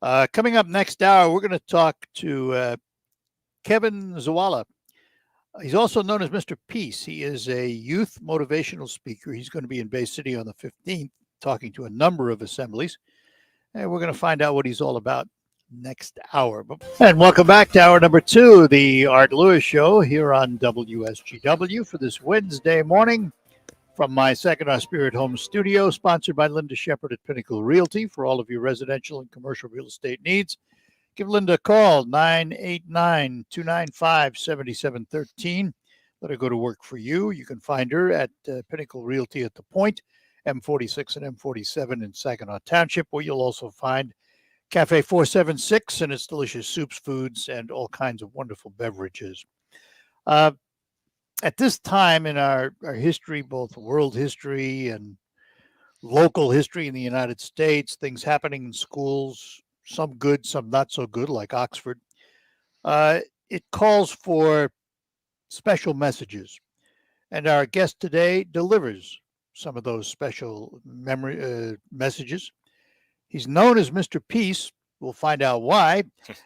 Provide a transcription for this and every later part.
Coming up next hour, we're going to talk to Kevin Zawala. He's also known as Mr. Peace. He is a youth motivational speaker. He's going to be in Bay City on the 15th, talking to a number of assemblies. And we're going to find out what he's all about next hour. And welcome back to hour number 2, the Art Lewis Show here on WSGW for this Wednesday morning from my Second Our Spirit Home studio, sponsored by Linda Shepard at Pinnacle Realty for all of your residential and commercial real estate needs. Give Linda a call, 989-295-7713. Let her go to work for you. You can find her at Pinnacle Realty at the Point, M46 and M47 in Saginaw Township, where you'll also find Cafe 476 and its delicious soups, foods, and all kinds of wonderful beverages. At this time in our history, both world history and local history in the United States, things happening in schools, some good, some not so good, like Oxford, it calls for special messages. And our guest today delivers some of those special messages. He's known as Mr. Peace. We'll find out why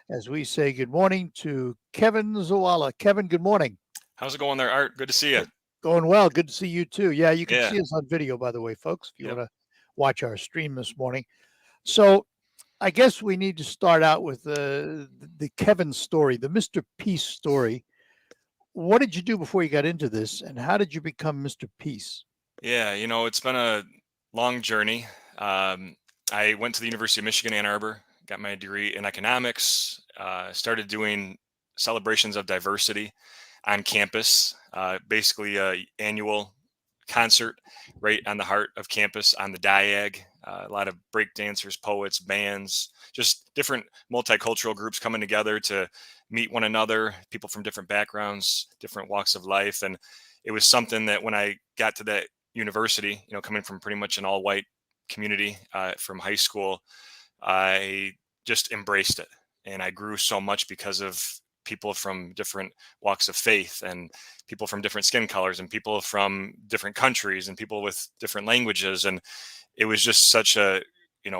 as we say good morning to Kevin Zawala. Kevin, good morning. How's it going there, Art? Good to see you. Going well. Good to see you too. Yeah, you can see us on video, by the way, folks, if you want to watch our stream this morning. So I guess we need to start out with the Kevin story, the Mr. Peace story. What did you do before you got into this, and how did you become Mr. Peace? Yeah, it's been a long journey. I went to the University of Michigan, Ann Arbor, got my degree in economics, started doing celebrations of diversity on campus, basically an annual concert right on the heart of campus on the Diag. A lot of break dancers, poets, bands, just different multicultural groups coming together to meet one another, people from different backgrounds, different walks of life. And it was something that when I got to that university, coming from pretty much an all-white community from high school, I just embraced it. And I grew so much because of people from different walks of faith and people from different skin colors and people from different countries and people with different languages. And it was just such a,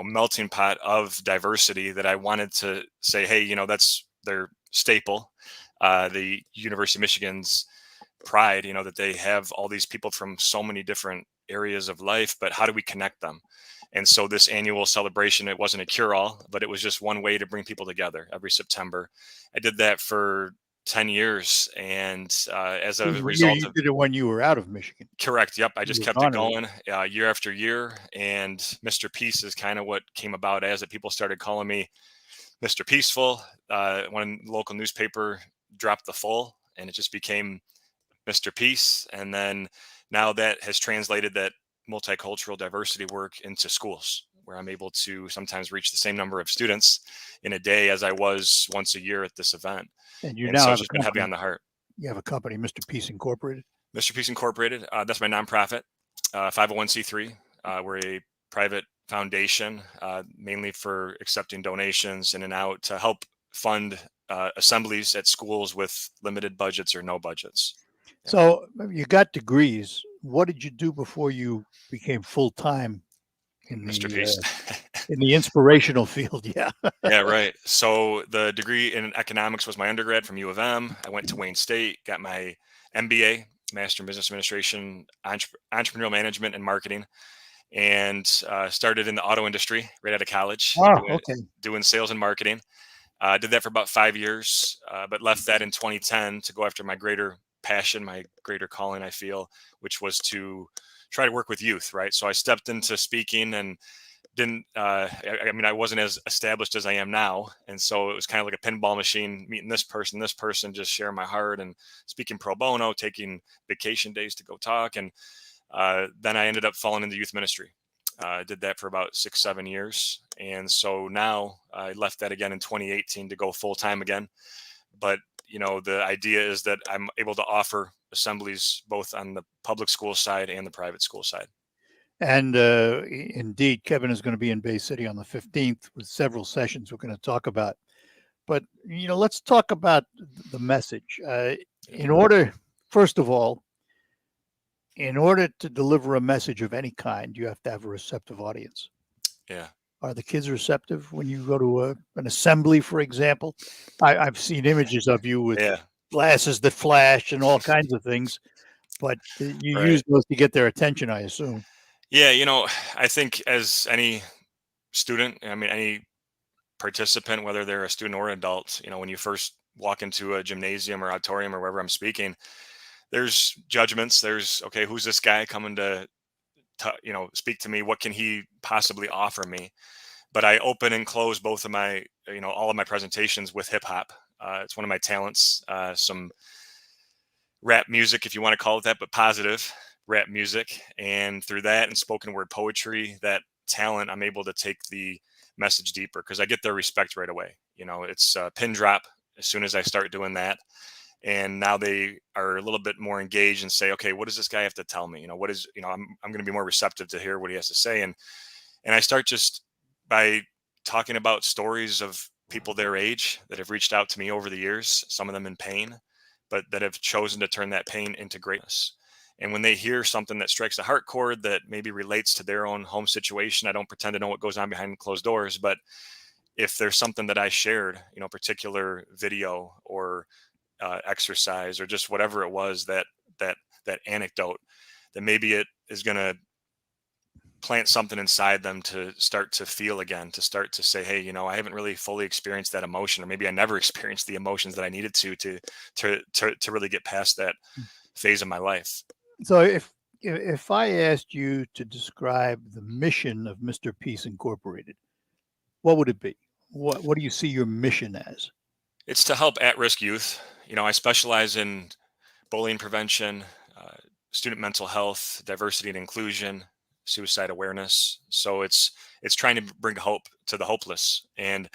melting pot of diversity that I wanted to say, hey, that's their staple, the University of Michigan's pride, that they have all these people from so many different areas of life, but how do we connect them? And so this annual celebration, it wasn't a cure-all, but it was just one way to bring people together every September. I did that for 10 years. And as a result you did it when you were out of Michigan. Correct. Yep. I just kept it going year after year. And Mr. Peace is kind of what came about as it. People started calling me Mr. Peaceful. When the local newspaper dropped the full, and it just became Mr. Peace. And then now that has translated that multicultural diversity work into schools, where I'm able to sometimes reach the same number of students in a day as I was once a year at this event. And now so it's just been heavy on the heart. You have a company, Mr. Peace Incorporated? Mr. Peace Incorporated, that's my nonprofit, 501c3. We're a private foundation, mainly for accepting donations in and out to help fund assemblies at schools with limited budgets or no budgets. So you got degrees. What did you do before you became full-time in Mr. Peace? In the inspirational field? Yeah. Yeah, right. So the degree in economics was my undergrad from U of M. I went to Wayne State, got my MBA, Master in Business Administration, Entrepreneurial Management and Marketing, and started in the auto industry right out of college. Doing sales and marketing. Did that for about 5 years, but left that in 2010 to go after my greater passion, my greater calling, I feel, which was to try to work with youth, right? So I stepped into speaking and I wasn't as established as I am now. And so it was kind of like a pinball machine, meeting this person, just sharing my heart and speaking pro bono, taking vacation days to go talk. And then I ended up falling into youth ministry. I did that for about 6-7 years. And so now I left that again in 2018 to go full time again. But the idea is that I'm able to offer assemblies both on the public school side and the private school side. And indeed, Kevin is going to be in Bay City on the 15th with several sessions we're going to talk about. But, let's talk about the message. First of all, in order to deliver a message of any kind, you have to have a receptive audience. Yeah. Are the kids receptive when you go to an assembly, for example? I've seen images of you with Yeah. glasses that flash and all kinds of things, but you use Right. those to get their attention, I assume. Yeah. I think as any student, I mean, any participant, whether they're a student or an adult, when you first walk into a gymnasium or auditorium or wherever I'm speaking, there's judgments. There's, okay, who's this guy coming to speak to me? What can he possibly offer me? But I open and close both of my, all of my presentations with hip hop. It's one of my talents. Some rap music, if you want to call it that, but positive rap music. And through that and spoken word poetry, that talent, I'm able to take the message deeper because I get their respect right away. It's a pin drop as soon as I start doing that. And now they are a little bit more engaged and say, okay, what does this guy have to tell me? I'm going to be more receptive to hear what he has to say. And I start just by talking about stories of people their age that have reached out to me over the years, some of them in pain, but that have chosen to turn that pain into greatness. And when they hear something that strikes a heart chord that maybe relates to their own home situation, I don't pretend to know what goes on behind closed doors, but if there's something that I shared, particular video or exercise or just whatever it was, that anecdote, that maybe it is going to plant something inside them to start to feel again, to start to say, hey, I haven't really fully experienced that emotion, or maybe I never experienced the emotions that I needed to really get past that phase of my life. So if I asked you to describe the mission of Mr. Peace Incorporated, what would it be? What do you see your mission as? It's to help at-risk youth. I specialize in bullying prevention, student mental health, diversity and inclusion, suicide awareness. So it's trying to bring hope to the hopeless. And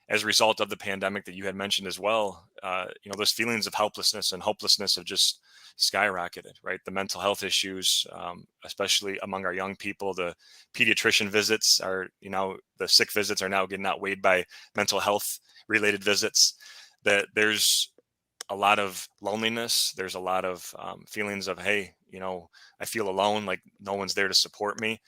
as a result of the pandemic that you had mentioned as well, those feelings of helplessness and hopelessness have just skyrocketed, right? The mental health issues, especially among our young people, the pediatrician visits are, the sick visits are now getting outweighed by mental health related visits. That there's a lot of loneliness. There's a lot of feelings of, hey, I feel alone, like no one's there to support me.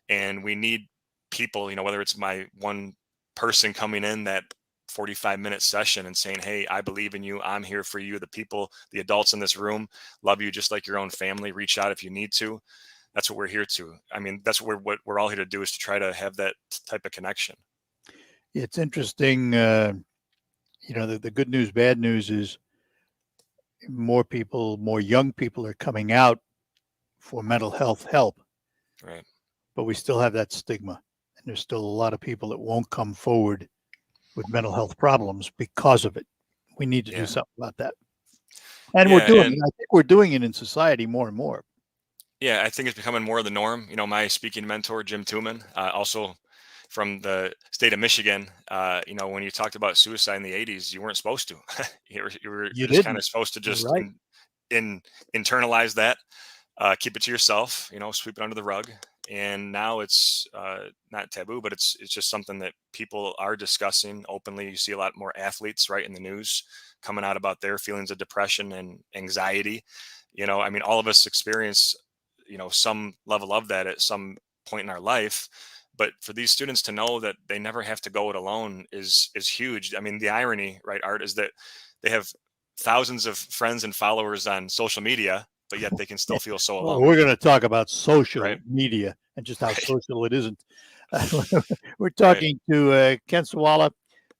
And we need people, whether it's my one person coming in that 45-minute session and saying, hey, I believe in you. I'm here for you. The adults in this room love you just like your own family. Reach out if you need to. That's what we're here to. I mean, that's what we're all here to do, is to try to have that type of connection. It's interesting. The good news, bad news is more young people are coming out for mental health help. Right. But we still have that stigma. And there's still a lot of people that won't come forward with mental health problems because of it. We need to do something about that. And we're doing it. I think we're doing it in society more and more. Yeah, I think it's becoming more of the norm. My speaking mentor, Jim Tooman, also from the state of Michigan, when you talked about suicide in the 80s, you weren't supposed to. you were just kind of supposed to just internalize that, keep it to yourself, sweep it under the rug. And now it's not taboo, but it's just something that people are discussing openly. You see a lot more athletes, right, in the news coming out about their feelings of depression and anxiety. I mean, all of us experience some level of that at some point in our life. But for these students to know that they never have to go it alone is huge. I mean, the irony, right, Art, is that they have thousands of friends and followers on social media, but yet they can still feel so alone. Well, we're going to talk about social right. media and just how social it isn't. We're talking to Ken Sawala,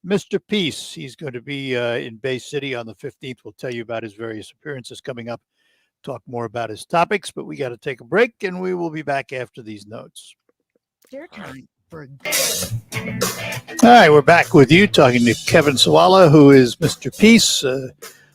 Mr. Peace. He's going to be in Bay City on the 15th. We'll tell you about his various appearances coming up, talk more about his topics, but we got to take a break, and we will be back after these notes. Your time for All right, we're back with you talking to Kevin Sawala, who is Mr. Peace,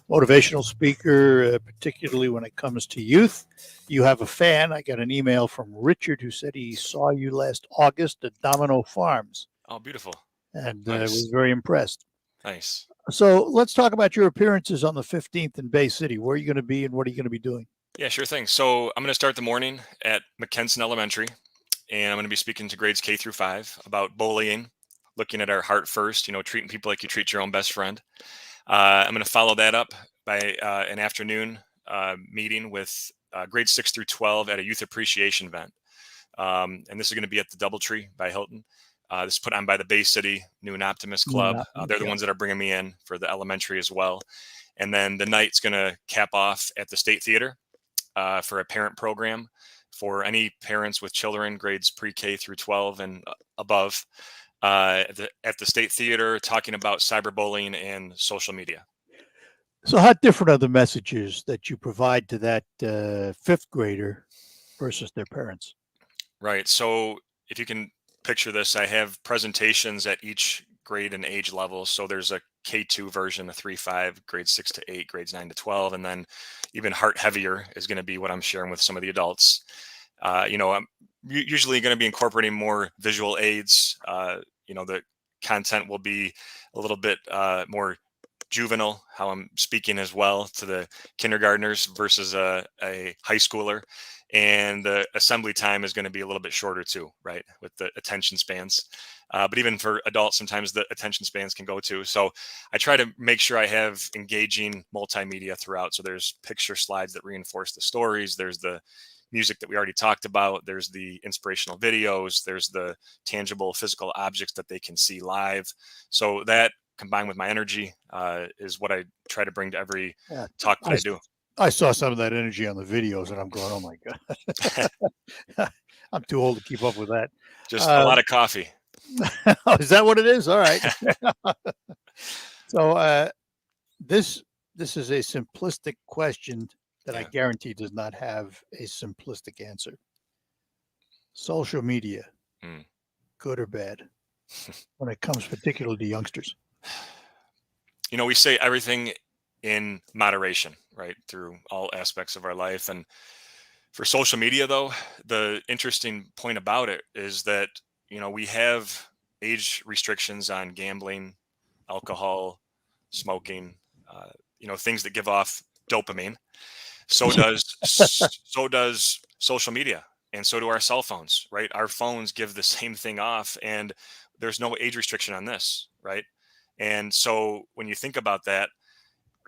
motivational speaker, particularly when it comes to youth. You have a fan. I got an email from Richard who said he saw you last August at Domino Farms. Oh, beautiful. And Nice. was very impressed. Nice. So let's talk about your appearances on the 15th in Bay City. Where are you going to be and what are you going to be doing? Yeah, sure thing. So I'm going to start the morning at McKenson Elementary, and I'm going to be speaking to grades K through 5 about bullying, looking at our heart first, treating people like you treat your own best friend. I'm going to follow that up by an afternoon meeting with grades 6 through 12 at a youth appreciation event. And this is going to be at the Doubletree by Hilton. This is put on by the Bay City New and Optimist Club. They're the ones that are bringing me in for the elementary as well. And then the night's going to cap off at the State Theater for a parent program for any parents with children grades pre-K through 12 and above at the State Theater, talking about cyberbullying and social media. So how different are the messages that you provide to that fifth grader versus their parents? Right. So if you can picture this, I have presentations at each grade and age level. So there's a K2 version, a 3-5, grades 6 to 8, grades 9 to 12. And then even heart heavier is going to be what I'm sharing with some of the adults. I'm usually going to be incorporating more visual aids. The content will be a little bit more juvenile, how I'm speaking as well to the kindergartners versus a high schooler. And the assembly time is going to be a little bit shorter too, right? With the attention spans. But even for adults, sometimes the attention spans can go too. So I try to make sure I have engaging multimedia throughout. So there's picture slides that reinforce the stories. There's the music that we already talked about. There's the inspirational videos. There's the tangible physical objects that they can see live. So that combined with my energy is what I try to bring to every talk that I do. I saw some of that energy on the videos and I'm going, oh my God. I'm too old to keep up with that. Just a lot of coffee. Oh, is that what it is? All right. So this is a simplistic question that I guarantee does not have a simplistic answer. Social media, good or bad, when it comes particularly to youngsters? We say everything in moderation, right, through all aspects of our life. And for social media, though, the interesting point about it is that, we have age restrictions on gambling, alcohol, smoking, things that give off dopamine. So does social media, and so do our cell phones, right? Our phones give the same thing off, and there's no age restriction on this, right? And so when you think about that,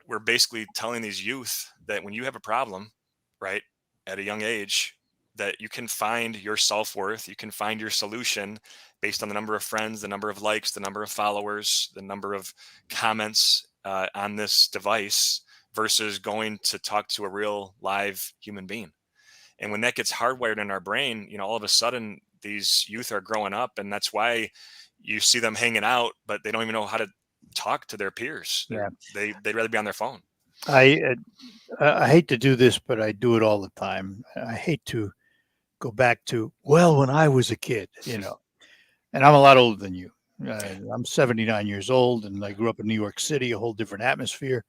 we're basically telling these youth that when you have a problem, right, at a young age, that you can find your self-worth, you can find your solution based on the number of friends, the number of likes, the number of followers, the number of comments on this device versus going to talk to a real live human being. And when that gets hardwired in our brain, all of a sudden these youth are growing up, and that's why you see them hanging out, but they don't even know how to talk to their peers. They'd rather be on their phone. I hate to do this, but I do it all the time. I hate to go back to, when I was a kid, and I'm a lot older than you. I'm 79 years old, and I grew up in New York City, a whole different atmosphere.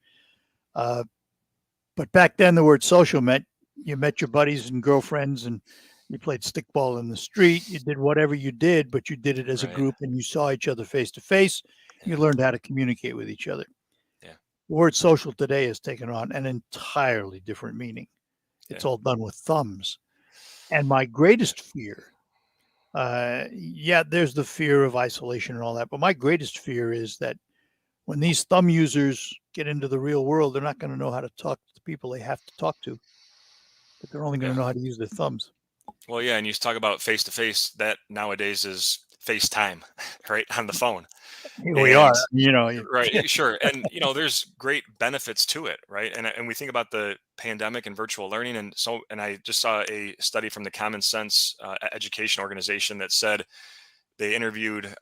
But back then, the word social meant you met your buddies and girlfriends, and you played stickball in the street. You did whatever you did, but you did it as a group, and you saw each other face to face. You learned how to communicate with each other. Yeah. The word social today has taken on an entirely different meaning. It's all done with thumbs. And my greatest fear, there's the fear of isolation and all that, but my greatest fear is that when these thumb users get into the real world, they're not going to know how to talk to the people they have to talk to, but they're only going to know how to use their thumbs. Well, yeah, and you talk about face-to-face, that nowadays is FaceTime, right, on the phone. Here we are, right, sure. And, there's great benefits to it, right? And we think about the pandemic and virtual learning. And I just saw a study from the Common Sense Education Organization that said they interviewed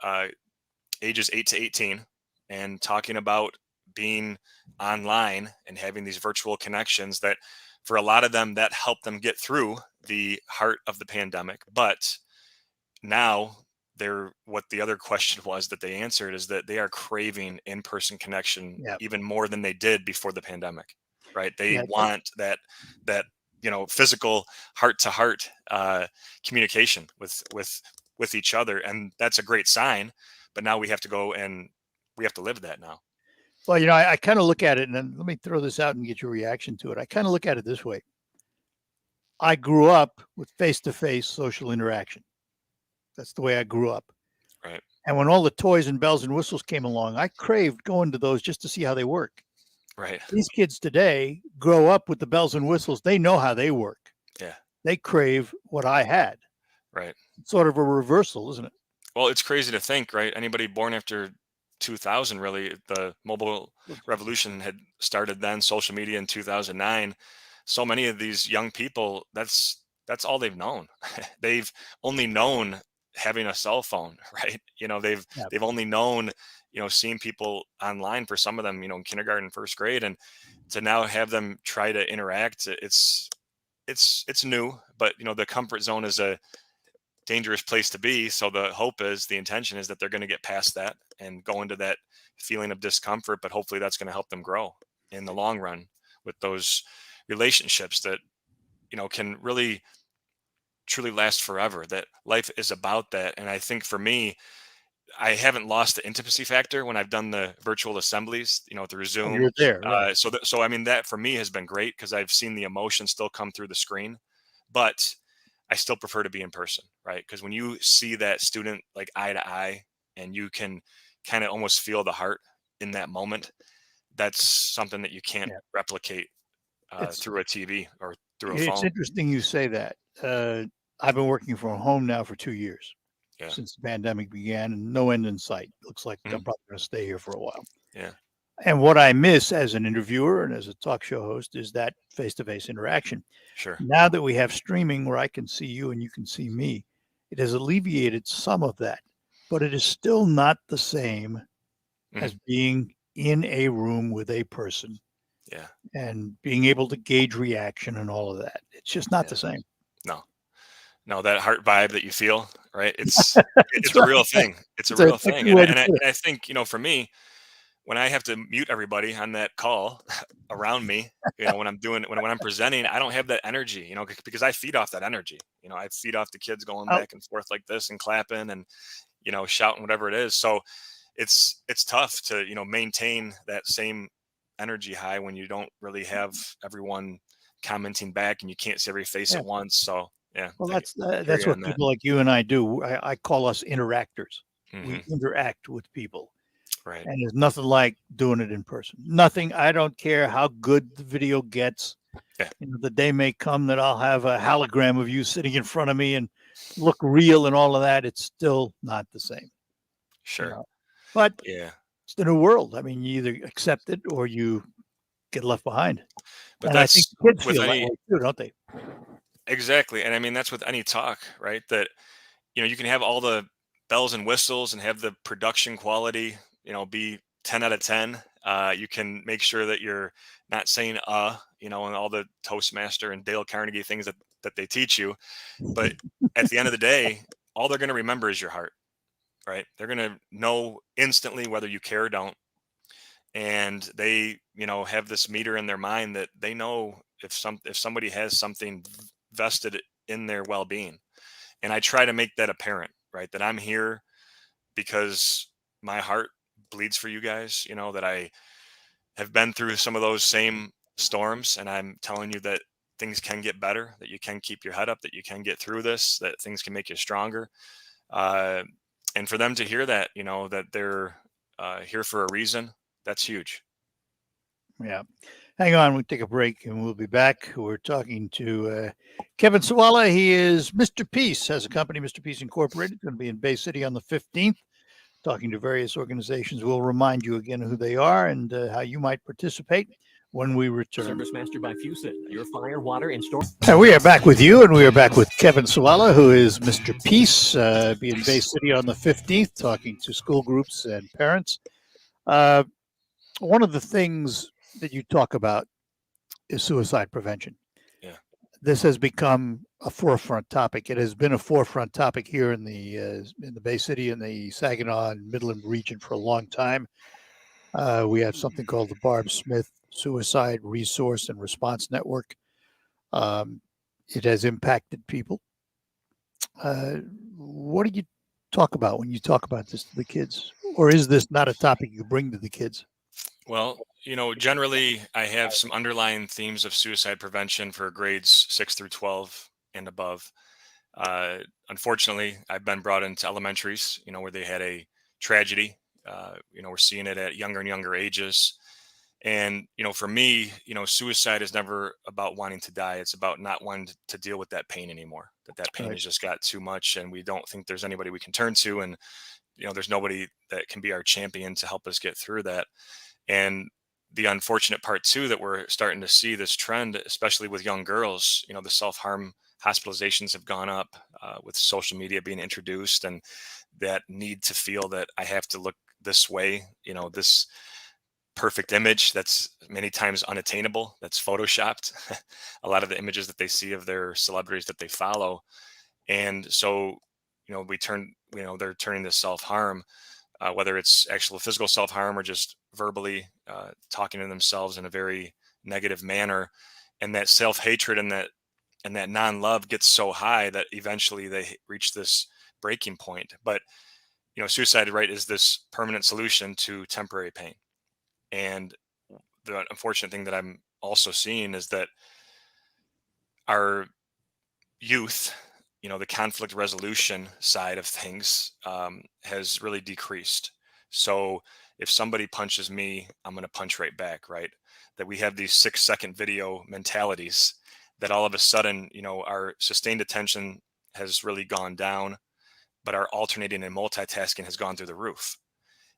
ages 8 to 18 and talking about being online and having these virtual connections, that for a lot of them, that helped them get through the heart of the pandemic. But now what the other question was that they answered is that they are craving in-person connection even more than they did before the pandemic, right? They want that physical heart-to-heart communication with each other. And that's a great sign, but now we have to go and we have to live that now. Well, I kind of look at it, and then let me throw this out and get your reaction to it. I kind of look at it this way. I grew up with face-to-face social interaction. That's the way I grew up. Right. And when all the toys and bells and whistles came along, I craved going to those just to see how they work. Right. These kids today grow up with the bells and whistles. They know how they work. Yeah. They crave what I had. Right. It's sort of a reversal, isn't it? Well, it's crazy to think, right? Anybody born after 2000, really, the mobile revolution had started then, social media in 2009. So many of these young people, that's all they've known. They've only known having a cell phone, right? Yeah. They've only known, seeing people online for some of them, in kindergarten, first grade, and to now have them try to interact, it's new, but the comfort zone is a dangerous place to be. So the intention is that they're going to get past that and go into that feeling of discomfort, but hopefully that's going to help them grow in the long run with those relationships that, can really truly last forever. That life is about that. And I think for me, I haven't lost the intimacy factor when I've done the virtual assemblies, through Oh, Zoom. you're there, right? So I mean, that for me has been great because I've seen the emotion still come through the screen, but I still prefer to be in person, right? Because when you see that student like eye to eye and you can kind of almost feel the heart in that moment, that's something that you can't Yeah. replicate It's through a TV or through a it's phone. interesting you say that. I've been working from home now for 2 years Yeah. since the pandemic began, and no end in sight. Looks like I'm Mhm. probably going to stay here for a while. Yeah. And what I miss as an interviewer and as a talk show host is that face-to-face interaction. Sure. Now that we have streaming where I can see you and you can see me, it has alleviated some of that, but it is still not the same Mhm. as being in a room with a person Yeah. and being able to gauge reaction and all of that. It's just not Yeah. the same. No. No, that heart vibe that you feel, right? That's It's a right. real thing. It's a It's a real that's a thing. good And I, way to and I, put it. and I think, for me, when I have to mute everybody on that call around me, when I'm presenting, I don't have that energy, because I feed off that energy. I feed off the kids going Oh, back and forth like this and clapping and, shouting whatever it is. So it's tough to, maintain that same energy high when you don't really have everyone commenting back and you can't see every face yeah. at once. So yeah, Well, I hear that's you what on that. people like you and I do. I call us interactors. We Hmm. interact with people. Right. And there's nothing like doing it in person. Nothing. I don't care how good the video gets. Yeah. The day may come that I'll have a hologram of you sitting in front of me and look real and all of that. It's still not the same, you Sure. know. But Yeah. it's the new world. I mean, you either accept it or you get left behind. But And I think that's kids with feel that any way too, don't they? exactly. And I mean that's with any talk, right? That you can have all the bells and whistles and have the production quality, be 10 out of 10. You can make sure that you're not saying and all the Toastmaster and Dale Carnegie things that they teach you. But at the end of the day, all they're going to remember is your heart, right? They're going to know instantly whether you care or don't. And they, have this meter in their mind that they know if somebody has something vested in their well-being. And I try to make that apparent, right? That I'm here because my heart bleeds for you guys, that I have been through some of those same storms. And I'm telling you that things can get better, that you can keep your head up, that you can get through this, that things can make you stronger. Uh, and for them to hear that, that they're here for a reason, that's huge. Yeah. Hang on, we'll take a break and we'll be back. We're talking to Kevin Sawala. He is Mr. Peace, has a company, Mr. Peace Incorporated, going to be in Bay City on the 15th, talking to various organizations. We'll remind you again who they are and how you might participate when we return. Service mastered by Fusen, your fire, water, and storm. And we are back with you, and we are back with Kevin Sawala, who is Mr. Peace, be in Bay City on the 15th, talking to school groups and parents. One of the things that you talk about is suicide prevention. Yeah. This has become a forefront topic. It has been a forefront topic here in the Bay City and the Saginaw and Midland region for a long time. We have something called the Barb Smith Suicide Resource and Response Network. Um, it has impacted people. What do you talk about when you talk about this to the kids, or is this not a topic you bring to the kids? Well, generally I have some underlying themes of suicide prevention for grades 6 through 12 and above. Uh, Unfortunately, I've been brought into elementaries, where they had a tragedy. We're seeing it at younger and younger ages. And, for me, suicide is never about wanting to die. It's about not wanting to deal with that pain anymore, that pain Right. has just got too much. And we don't think there's anybody we can turn to. And, there's nobody that can be our champion to help us get through that. And the unfortunate part too, that we're starting to see this trend, especially with young girls, the self-harm hospitalizations have gone up with social media being introduced, and that need to feel that I have to look this way, this perfect image that's many times unattainable, that's photoshopped. A lot of the images that they see of their celebrities that they follow. And so, they're turning to self-harm, whether it's actual physical self-harm or just verbally talking to themselves in a very negative manner. And that self-hatred and that non-love gets so high that eventually they reach this breaking point. But, suicide, right, is this permanent solution to temporary pain. And the unfortunate thing that I'm also seeing is that our youth, the conflict resolution side of things has really decreased. So if somebody punches me, I'm going to punch right back, right? That we have these 6-second video mentalities that all of a sudden, our sustained attention has really gone down, but our alternating and multitasking has gone through the roof.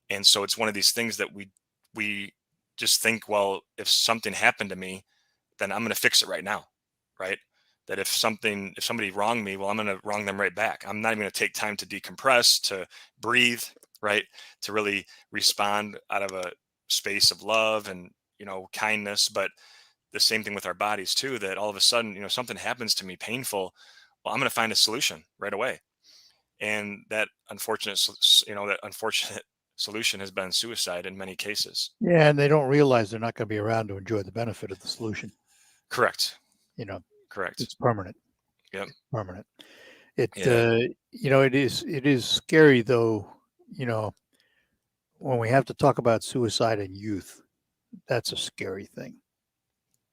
And so it's one of these things that we just think, well, if something happened to me, then I'm going to fix it right now, right? That if somebody wronged me, well, I'm going to wrong them right back. I'm not even going to take time to decompress, to breathe, right? To really respond out of a space of love and, kindness. But the same thing with our bodies too, that all of a sudden, something happens to me painful. Well, I'm going to find a solution right away. And that unfortunate solution has been suicide in many cases. Yeah, and they don't realize they're not going to be around to enjoy the benefit of the solution. Correct. It's Correct. permanent. Yep. Permanent. It Yeah. it is scary though, when we have to talk about suicide in youth. That's a scary thing.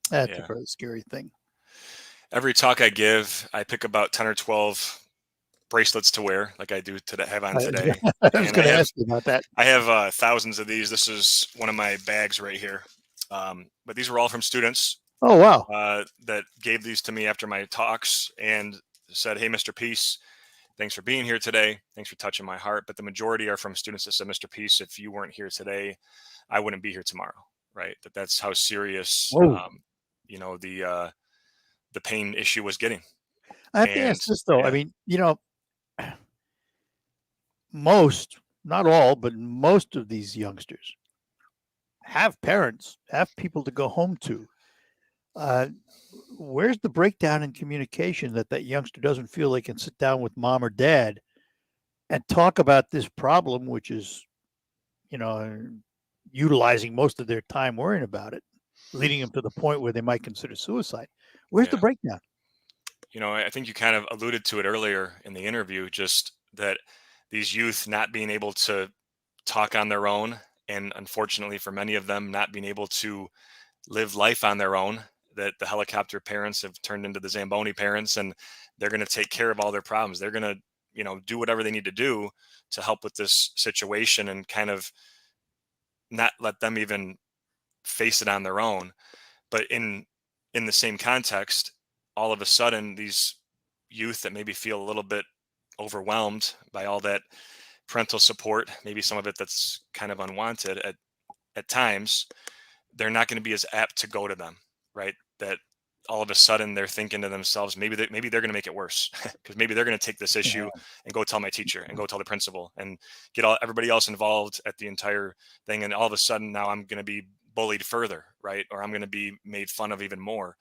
That's a Yeah. very scary thing. Every talk I give, I pick about 10 or 12 bracelets to wear, like I do today, have on today. I was And going to ask you about that. I have thousands of these. This is one of my bags right here. But these were all from students Oh, wow. that gave these to me after my talks and said, "Hey, Mr. Peace, thanks for being here today. Thanks for touching my heart." But the majority are from students that said, "Mr. Peace, if you weren't here today, I wouldn't be here tomorrow." Right? That's how serious, Whoa. the pain issue was getting. I have to And ask this though. I yeah, mean, most, not all, but most of these youngsters have parents, have people to go home to. Where's the breakdown in communication that youngster doesn't feel they can sit down with mom or dad and talk about this problem, which is, utilizing most of their time worrying about it, leading them to the point where they might consider suicide? Where's the yeah. breakdown? I think you kind of alluded to it earlier in the interview, just that these youth not being able to talk on their own, and unfortunately for many of them, not being able to live life on their own, that the helicopter parents have turned into the Zamboni parents, and they're going to take care of all their problems. They're going to, do whatever they need to do to help with this situation and kind of not let them even face it on their own. But in the same context, all of a sudden these youth that maybe feel a little bit overwhelmed by all that parental support, maybe some of it that's kind of unwanted at times, they're not going to be as apt to go to them, right? That all of a sudden they're thinking to themselves, maybe they're going to make it worse because maybe they're going to take this issue and go tell my teacher and go tell the principal and get everybody else involved at the entire thing. And all of a sudden now I'm going to be bullied further, right? Or I'm going to be made fun of even more.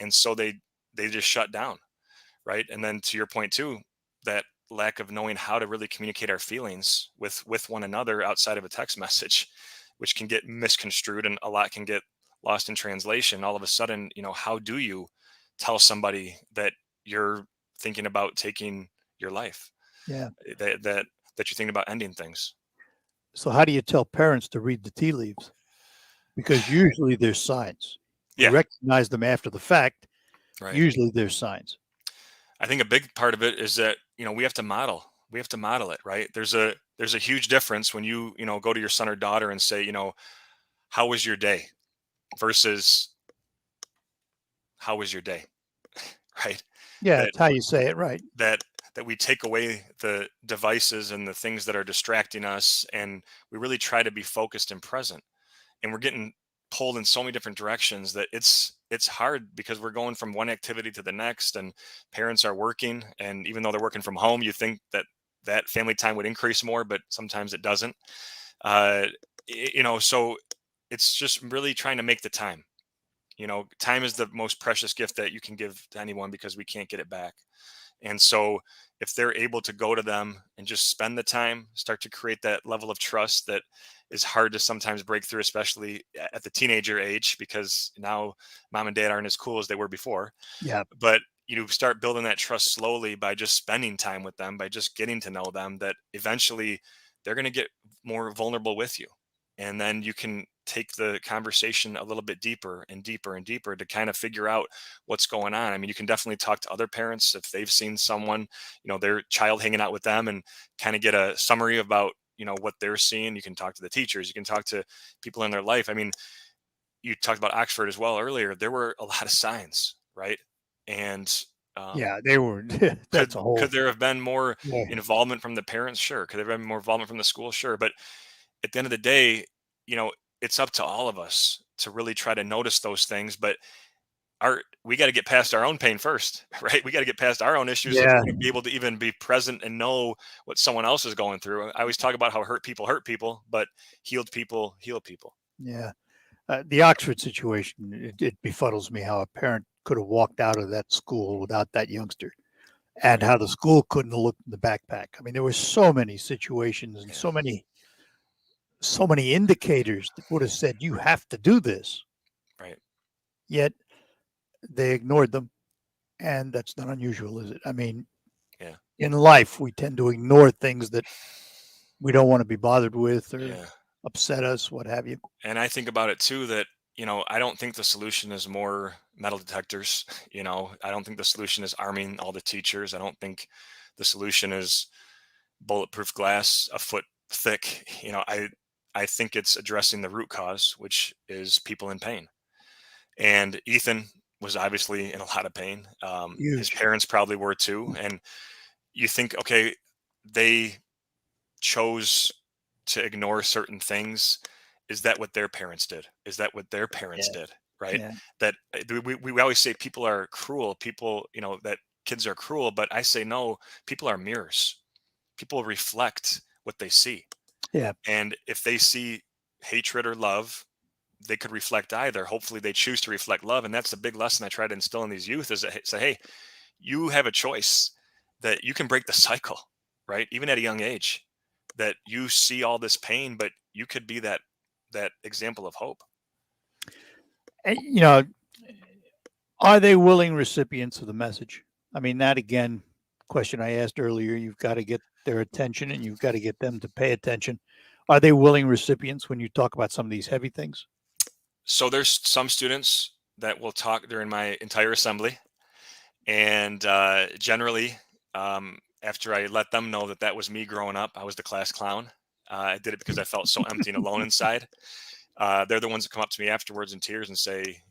And so they just shut down, right? And then to your point too, that lack of knowing how to really communicate our feelings with one another outside of a text message, which can get misconstrued and a lot can get lost in translation. All of a sudden, how do you tell somebody that you're thinking about taking your life? Yeah. That you're thinking about ending things. So how do you tell parents to read the tea leaves? Because usually there's signs. We Yeah. recognize them after the fact. Right. Usually there's signs. I think a big part of it is that, we have to model. We have to model it, right? There's a huge difference when you go to your son or daughter and say, how was your day? versus how was your day, right? Yeah, That it's how you say it, right? that that we take away the devices and the things that are distracting us, and we really try to be focused and present. And we're getting pulled in so many different directions that it's hard because we're going from one activity to the next, and parents are working, and even though they're working from home, you think that that family time would increase more, but sometimes it doesn't. uh so it's just really trying to make the time. Time is the most precious gift that you can give to anyone because we can't get it back. And so if they're able to go to them and just spend the time, start to create that level of trust that is hard to sometimes break through, especially at the teenager age, because now mom and dad aren't as cool as they were before. Yeah. But you start building that trust slowly by just spending time with them, by just getting to know them, that eventually they're going to get more vulnerable with you. And then you can take the conversation a little bit deeper and deeper and deeper to kind of figure out what's going on. I mean, you can definitely talk to other parents if they've seen someone, their child hanging out with them, and kind of get a summary about, what they're seeing. You can talk to the teachers, you can talk to people in their life. I mean, you talked about Oxford as well earlier. There were a lot of signs, right? And Yeah, they were. could That's a whole. could there have been more Yeah. involvement from the parents? Sure. Could there have been more involvement from the school? Sure. But at the end of the day, you know, it's up to all of us to really try to notice those things. But we got to get past our own pain first, right? We got to get past our own issues if Yeah. we're going to be able to even be present and know what someone else is going through. I always talk about how hurt people, but healed people heal people. Yeah. The Oxford situation, it befuddles me how a parent could have walked out of that school without that youngster, and how the school couldn't have looked in the backpack. I mean, there were so many situations and so many indicators that would have said, you have to do this. Right. Yet they ignored them. And that's not unusual, is it? I mean, Yeah. in life, we tend to ignore things that we don't want to be bothered with or Yeah. upset us, what have you. And I think about it too that, I don't think the solution is more metal detectors. I don't think the solution is arming all the teachers. I don't think the solution is bulletproof glass a foot thick. I think it's addressing the root cause, which is people in pain. And Ethan was obviously in a lot of pain. His Huge. parents probably were too. And you think, okay, they chose to ignore certain things. Is that what their parents did? Is that what their parents Yeah. did? Right. Yeah. That we always say people are cruel. People, that kids are cruel. But I say, no, people are mirrors. People reflect what they see. Yeah. And if they see hatred or love, they could reflect either. Hopefully they choose to reflect love. And that's the big lesson I try to instill in these youth is that say, hey, you have a choice, that you can break the cycle, right? Even at a young age, that you see all this pain, but you could be that example of hope. And, are they willing recipients of the message? I mean, that again, question I asked earlier, you've got to get their attention and you've got to get them to pay attention. Are they willing recipients when you talk about some of these heavy things? So there's some students that will talk during my entire assembly. And generally, after I let them know that was me growing up, I was the class clown. I did it because I felt so empty and alone inside. They're the ones that come up to me afterwards in tears and say,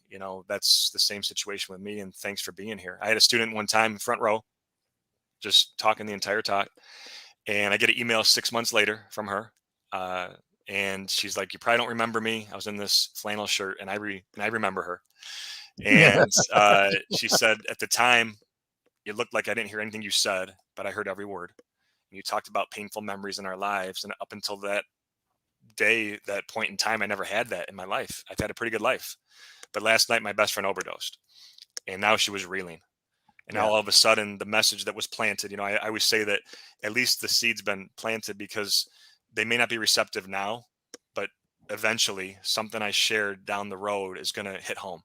that's the same situation with me, and thanks for being here. I had a student one time, front row, just talking the entire talk. And I get an email 6 months later from her. And she's like, you probably don't remember me. I was in this flannel shirt, and I remember her. And she said, at the time, it looked like I didn't hear anything you said, but I heard every word. And you talked about painful memories in our lives. And up until that day, that point in time, I never had that in my life. I've had a pretty good life. But last night, my best friend overdosed. And now she was reeling. And now all of a sudden, the message that was planted, I always say that at least the seed's been planted, because they may not be receptive now, but eventually something I shared down the road is going to hit home.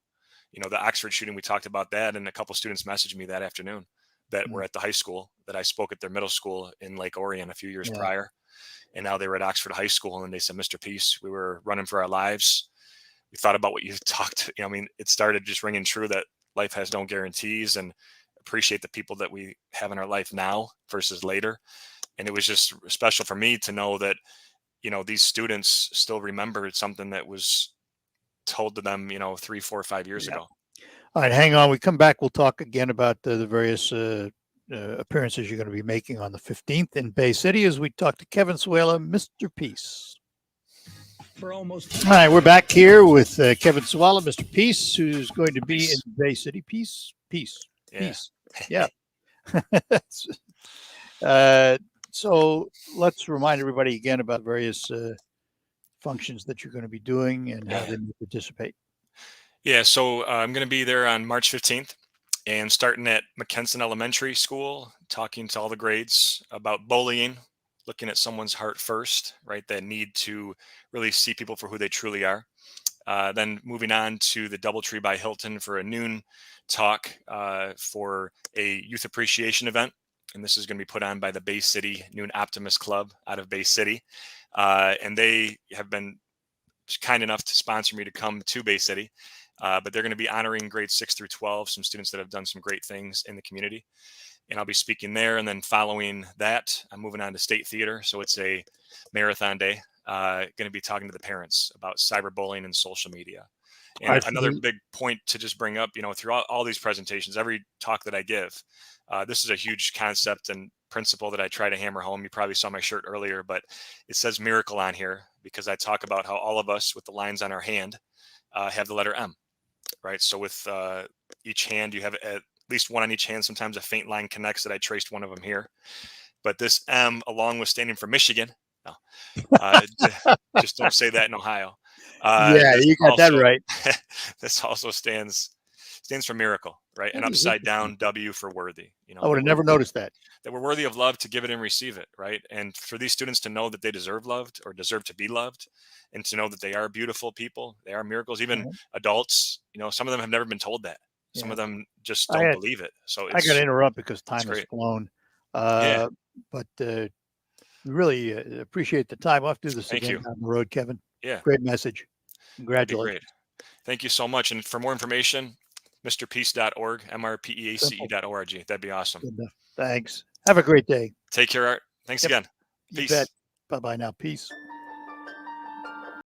The Oxford shooting, we talked about that, and a couple students messaged me that afternoon that were at the high school that I spoke at their middle school in Lake Orion a few years prior. And now they were at Oxford High School, and they said, Mr. Peace, we were running for our lives. We thought about what you talked. It started just ringing true that life has no guarantees, and appreciate the people that we have in our life now versus later. And it was just special for me to know that, these students still remembered something that was told to them, 3, 4, 5 years Yeah. ago. All right, hang on. We come back. We'll talk again about the various appearances you're going to be making on the 15th in Bay City as we talk to Kevin Suela, Mr. Peace. For almost. All right, we're back here with Kevin Suela, Mr. Peace, who's going to be in Bay City. Peace. Yeah. Peace. Yeah. So let's remind everybody again about various functions that you're going to be doing and how they may participate. Yeah, so I'm going to be there on March 15th and starting at McKenson Elementary School, talking to all the grades about bullying, looking at someone's heart first, right? That need to really see people for who they truly are. Then moving on to the Doubletree by Hilton for a noon talk for a youth appreciation event. And this is going to be put on by the Bay City Noon Optimist Club out of Bay City. And they have been kind enough to sponsor me to come to Bay City. But they're going to be honoring grades 6 through 12, some students that have done some great things in the community. And I'll be speaking there. And then following that, I'm moving on to State Theater. So it's a marathon day. Going to be talking to the parents about cyberbullying and social media. And another big point to just bring up, throughout all these presentations, every talk that I give, this is a huge concept and principle that I try to hammer home. You probably saw my shirt earlier, but it says miracle on here because I talk about how all of us with the lines on our hand have the letter M, right? So with each hand, you have at least one on each hand. Sometimes a faint line connects that I traced one of them here. But this M, along with standing for Michigan, no, just don't say that in Ohio. Yeah, you got that right. This also stands for miracle, right? And upside down W for worthy. I would have never noticed that. That we're worthy of love to give it and receive it, right? And for these students to know that they deserve loved or deserve to be loved, and to know that they are beautiful people, they are miracles. Even adults, some of them have never been told that. Some of them just don't believe it. So I got to interrupt because time has flown. Yeah. But really appreciate the time. We'll have to do this again down the road, Kevin. Yeah. Great message. Congratulations. Great. Thank you so much. And for more information, mrpeace.org, mrpeace.org. That'd be awesome. Thanks. Have a great day. Take care, Art. Thanks again. Peace. Bye-bye now. Peace.